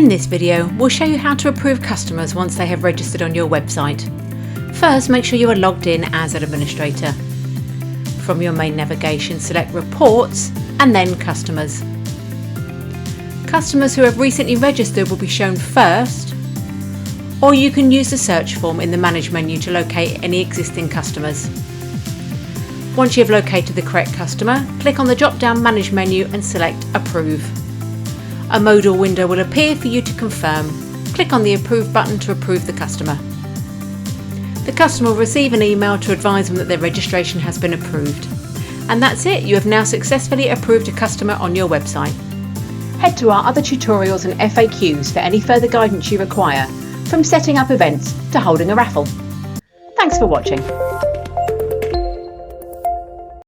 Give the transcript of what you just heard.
In this video, we'll show you how to approve customers once they have registered on your website. First, make sure you are logged in as an administrator. From your main navigation, select Reports and then Customers. Customers who have recently registered will be shown first, or you can use the search form in the Manage menu to locate any existing customers. Once you have located the correct customer, click on the drop-down Manage menu and select Approve. A modal window will appear for you to confirm. Click on the Approve button to approve the customer. The customer will receive an email to advise them that their registration has been approved. And that's it, you have now successfully approved a customer on your website. Head to our other tutorials and FAQs for any further guidance you require, from setting up events to holding a raffle. Thanks for watching.